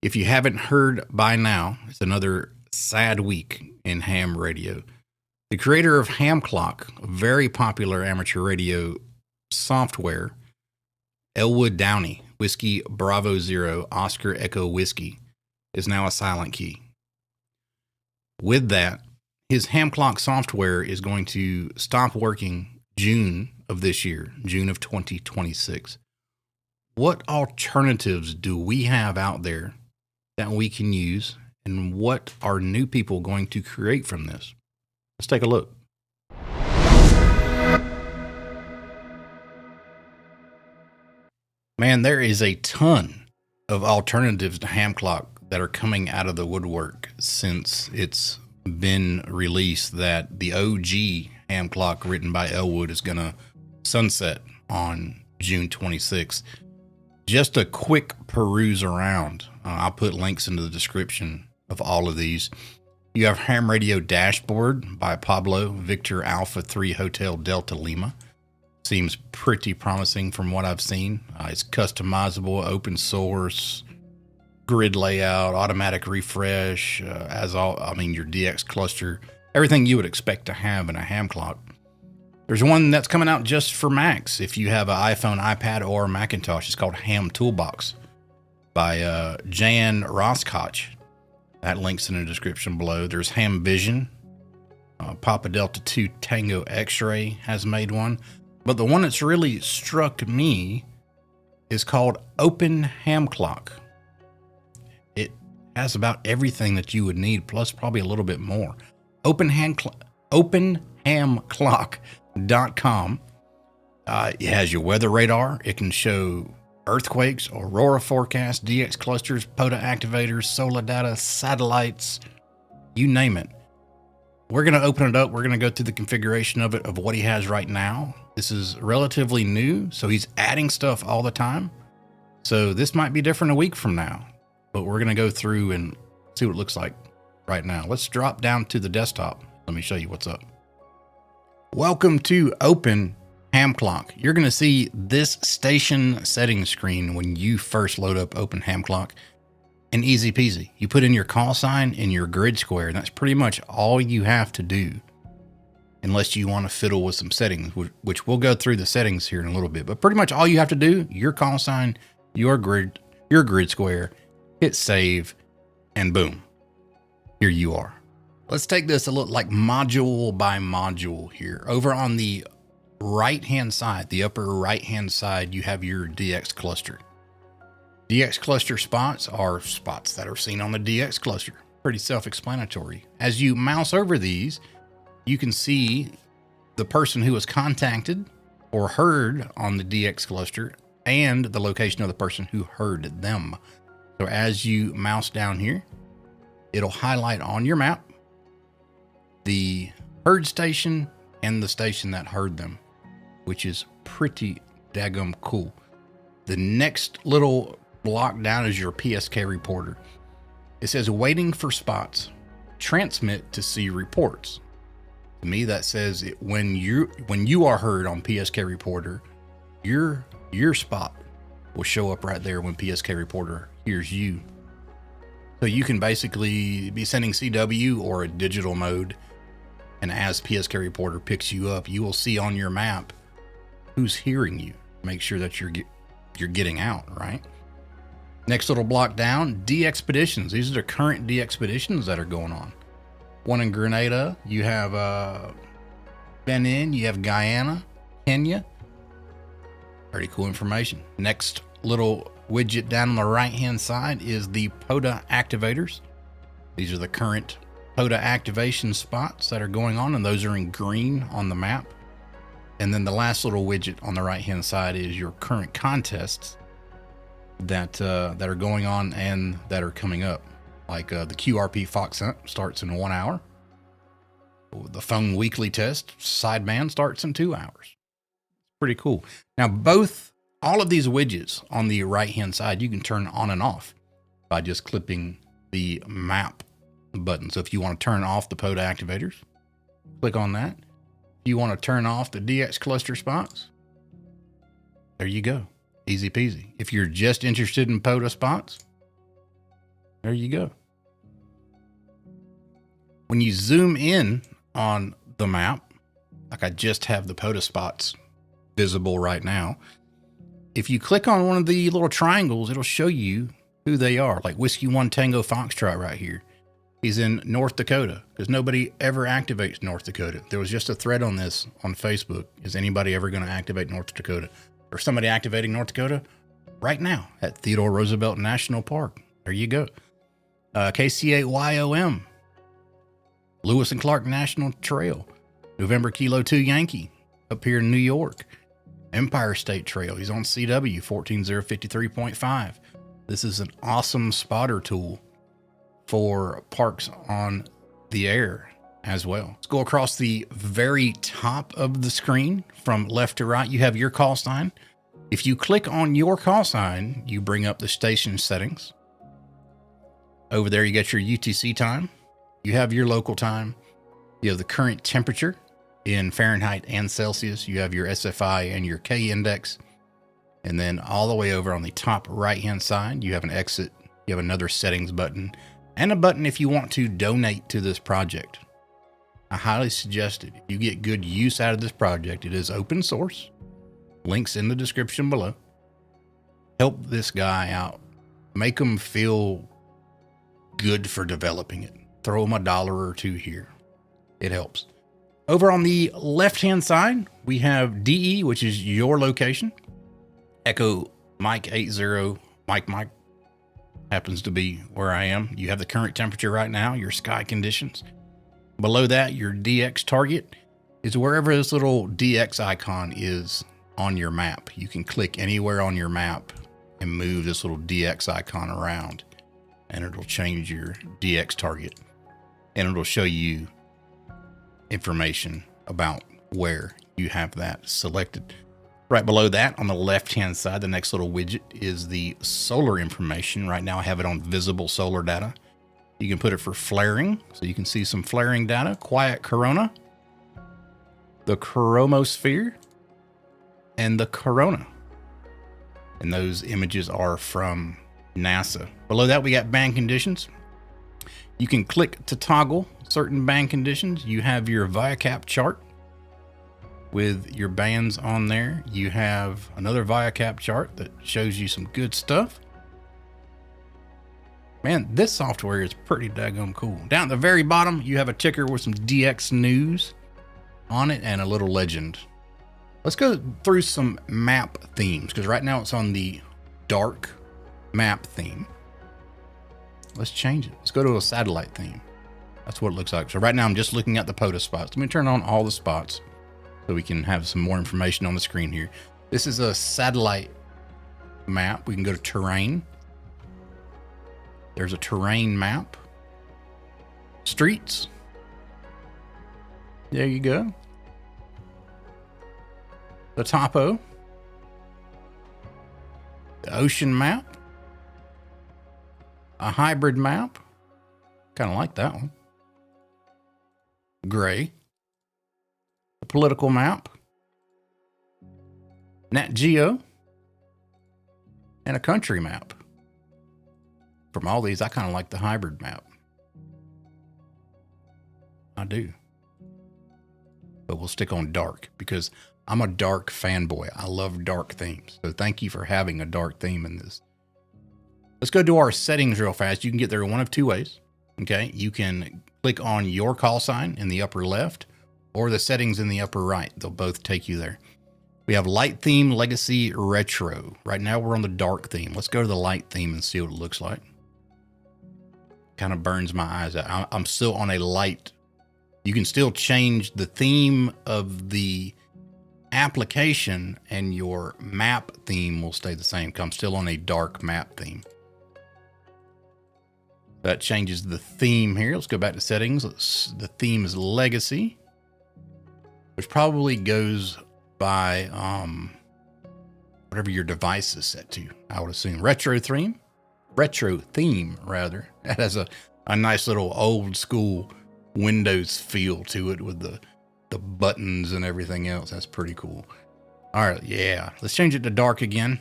If you haven't heard by now, it's another sad week in ham radio. The creator of Hamclock, a very popular amateur radio software, Elwood Downey, Whiskey Bravo Zero, Oscar Echo Whiskey, is now a silent key. With that, his Hamclock software is going to stop working June of this year, June of 2026. What alternatives do we have out there that we can use, and what are new people going to create from this? Let's take a look. Man, there is a ton of alternatives to Hamclock that are coming out of the woodwork since it's been released that the OG Hamclock written by Elwood is going to sunset on June 26th. Just a quick peruse around. I'll put links into the description of all of these. You have Ham Radio Dashboard by Pablo Victor Alpha 3 Hotel Delta Lima. Seems pretty promising from what I've seen. It's customizable, open source, grid layout, automatic refresh, your DX cluster, everything you would expect to have in a Hamclock. There's one that's coming out just for Macs. If you have an iPhone, iPad, or Macintosh, it's called Ham Toolbox by Jan Roskosch. That link's in the description below. There's Hamvision. Papa Delta 2 Tango X-Ray has made one. But the one that's really struck me is called OpenHamClock. It has about everything that you would need, plus probably a little bit more. OpenHamClock.com. It has your weather radar. It can show earthquakes, aurora forecasts, DX clusters, POTA activators, solar data, satellites, you name it. We're going to open it up. We're going to go through the configuration of it, of what he has right now. This is relatively new, so he's adding stuff all the time. So this might be different a week from now, but we're going to go through and see what it looks like right now. Let's drop down to the desktop. Let me show you what's up. Welcome to OpenHamClock. You're going to see this station settings screen when you first load up OpenHamClock, and easy peasy. You put in your call sign and your grid square, and that's pretty much all you have to do, unless you want to fiddle with some settings, which we'll go through the settings here in a little bit. But pretty much all you have to do, your call sign, your grid square, hit save, and boom, here you are. Let's take this a little like module by module here. Over on the right-hand side, the upper right-hand side, you have your DX cluster. DX cluster spots are spots that are seen on the DX cluster. Pretty self-explanatory. As you mouse over these, you can see the person who was contacted or heard on the DX cluster and the location of the person who heard them. So as you mouse down here, it'll highlight on your map the heard station and the station that heard them, which is pretty daggum cool. The next little block down is your PSK reporter. It says waiting for spots, transmit to see reports. To me, that says when you are heard on PSK reporter, your spot will show up right there when PSK reporter hears you. So you can basically be sending CW or a digital mode, and as PSK reporter picks you up, you will see on your map who's hearing you. Make sure that you're getting out, right? Next little block down, D-expeditions. These are the current D-expeditions that are going on. One in Grenada, you have Benin, you have Guyana, Kenya. Pretty cool information. Next little widget down on the right-hand side is the POTA activators. These are the current POTA activation spots that are going on, and those are in green on the map. And then the last little widget on the right-hand side is your current contests that are going on and that are coming up. Like the QRP Fox Hunt starts in 1 hour. The phone weekly test sideband starts in 2 hours. Pretty cool. Now all of these widgets on the right-hand side, you can turn on and off by just clipping the map button. So if you want to turn off the POTA activators, click on that. If you want to turn off the DX cluster spots, there you go. Easy peasy. If you're just interested in POTA spots, There you go. When you zoom in on the map, like I just have the POTA spots visible right now, if you click on one of the little triangles, it'll show you who they are. Like Whiskey 1 Tango Foxtrot right here. He's in North Dakota, because nobody ever activates North Dakota. There was just a thread on this on Facebook. Is anybody ever going to activate North Dakota? Or somebody activating North Dakota right now at Theodore Roosevelt National Park. There you go. KC8YOM, Lewis and Clark National Trail, November Kilo 2 Yankee up here in New York. Empire State Trail. He's on CW 14053.5. This is an awesome spotter tool for parks on the air as well. Let's go across the very top of the screen from left to right. You have your call sign. If you click on your call sign, you bring up the station settings. Over there, you get your UTC time. You have your local time. You have the current temperature in Fahrenheit and Celsius. You have your SFI and your K index. And then all the way over on the top right-hand side, you have an exit. You have another settings button and a button if you want to donate to this project. I highly suggest it. If you get good use out of this project, it is open source. Links in the description below. Help this guy out. Make him feel good for developing it. Throw him $1 or $2 here. It helps. Over on the left-hand side, we have DE, which is your location. Echo Mike 80, Mike happens to be where I am. You have the current temperature right now, your sky conditions. Below that, your DX target is wherever this little DX icon is on your map. You can click anywhere on your map and move this little DX icon around, and it'll change your DX target, and it'll show you information about where you have that selected. Right below that, on the left-hand side, the next little widget is the solar information. Right now, I have it on visible solar data. You can put it for flaring, so you can see some flaring data. Quiet corona, the chromosphere, and the corona. And those images are from NASA. Below that, we got band conditions. You can click to toggle certain band conditions. You have your ViaCap chart with your bands on there. You have another ViaCap chart that shows you some good stuff. Man, this software is pretty daggone cool. Down at the very bottom, you have a ticker with some DX news on it and a little legend. Let's go through some map themes, because right now it's on the dark map theme. Let's change it. Let's go to a satellite theme. That's what it looks like. So right now I'm just looking at the POTA spots. Let me turn on all the spots so we can have some more information on the screen here. This is a satellite map. We can go to terrain. There's a terrain map. Streets. There you go. The topo. The ocean map. A hybrid map. Kind of like that one. Gray. The political map. Nat Geo. And a country map. From all these, I kind of like the hybrid map. I do. But we'll stick on dark because I'm a dark fanboy. I love dark themes. So thank you for having a dark theme in this. Let's go to our settings real fast. You can get there one of two ways. Okay. You can click on your call sign in the upper left or the settings in the upper right. They'll both take you there. We have light theme, legacy, retro. Right now we're on the dark theme. Let's go to the light theme and see what it looks like. Kind of burns my eyes out. I'm still on a light. You can still change the theme of the application and your map theme will stay the same. I'm still on a dark map theme. That changes the theme here. Let's go back to settings. The theme is legacy, which probably goes by whatever your device is set to. I would assume retro theme rather. That has a nice little old school Windows feel to it with the buttons and everything else. That's pretty cool. All right, yeah. Let's change it to dark again.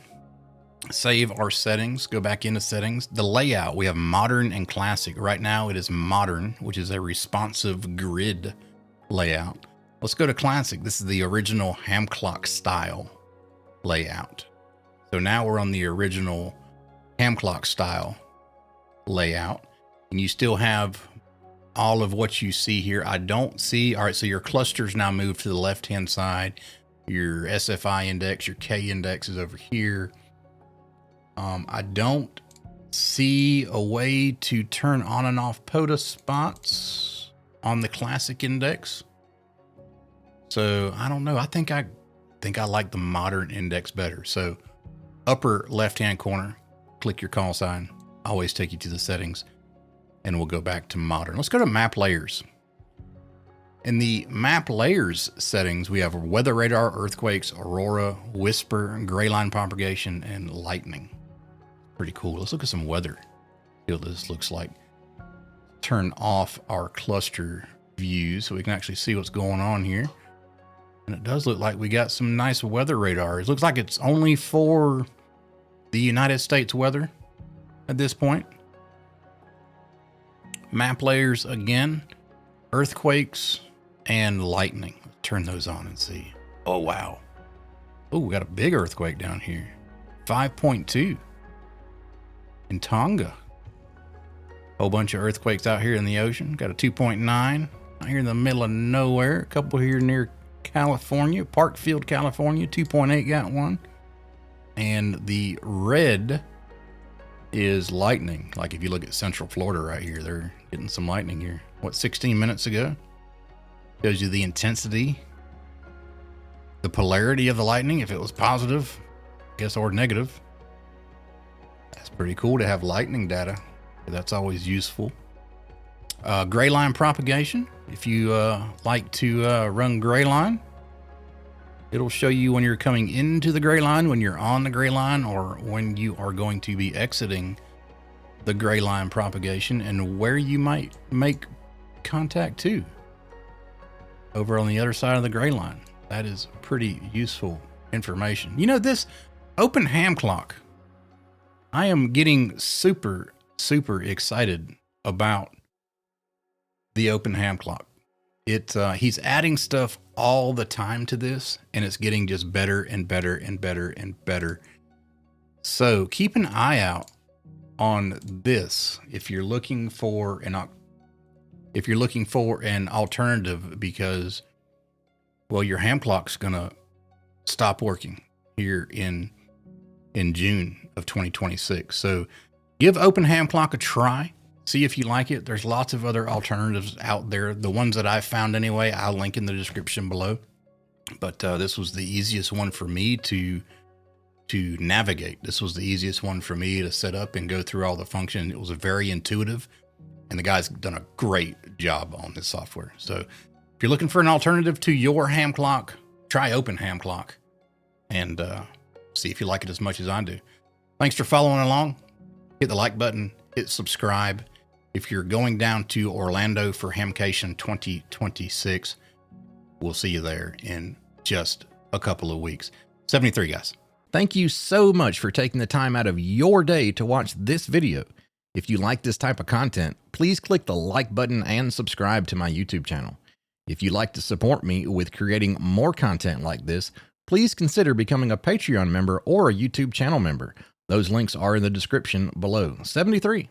save our settings, go back into settings. The layout, we have modern and classic. Right now it is modern, which is a responsive grid layout. Let's go to classic. This is the original Hamclock style layout. So now we're on the original Hamclock style layout, and you still have all of what you see here. I don't see, all right, so your clusters now move to the left-hand side. Your SFI index, your K index is over here. I don't see a way to turn on and off POTA spots on the classic index. So I don't know. I think I like the modern index better. So upper left-hand corner, click your call sign, always take you to the settings, and we'll go back to modern. Let's go to map layers. In the map layers settings, we have weather radar, earthquakes, aurora, whisper, gray line propagation, and lightning. Pretty cool. Let's look at some weather. See what this looks like. Turn off our cluster view so we can actually see what's going on here. And it does look like we got some nice weather radar. It looks like it's only for the United States weather at this point. Map layers again, earthquakes and lightning. Turn those on and see. Oh, wow. Oh, we got a big earthquake down here. 5.2 in Tonga. Whole bunch of earthquakes out here in the ocean. Got a 2.9 out here in the middle of nowhere. A couple here near California, Parkfield, California. 2.8 got one. And the red is lightning. Like if you look at Central Florida right here, they're getting some lightning here. What, 16 minutes ago? Shows you the intensity, the polarity of the lightning, if it was positive, I guess, or negative. That's pretty cool to have lightning data. That's always useful. Gray line propagation. If you like to run gray line, it'll show you when you're coming into the gray line, when you're on the gray line, or when you are going to be exiting the gray line propagation, and where you might make contact to over on the other side of the gray line. That is pretty useful information. You know, this OpenHamClock, I am getting super, super excited about the OpenHamClock. He's adding stuff all the time to this, and it's getting just better and better and better and better. So keep an eye out on this if you're looking for an alternative, because, well, your Hamclock's gonna stop working here in June of 2026. So give OpenHamClock a try. See if you like it. There's lots of other alternatives out there. The ones that I've found anyway, I'll link in the description below. But this was the easiest one for me to navigate. This was the easiest one for me to set up and go through all the functions. It was very intuitive, and the guy's done a great job on this software. So if you're looking for an alternative to your Hamclock, try OpenHamClock and see if you like it as much as I do. Thanks for following along. Hit the like button, hit subscribe. If you're going down to Orlando for Hamcation 2026, we'll see you there in just a couple of weeks. 73, guys. Thank you so much for taking the time out of your day to watch this video. If you like this type of content, please click the like button and subscribe to my YouTube channel. If you'd like to support me with creating more content like this, please consider becoming a Patreon member or a YouTube channel member. Those links are in the description below. 73.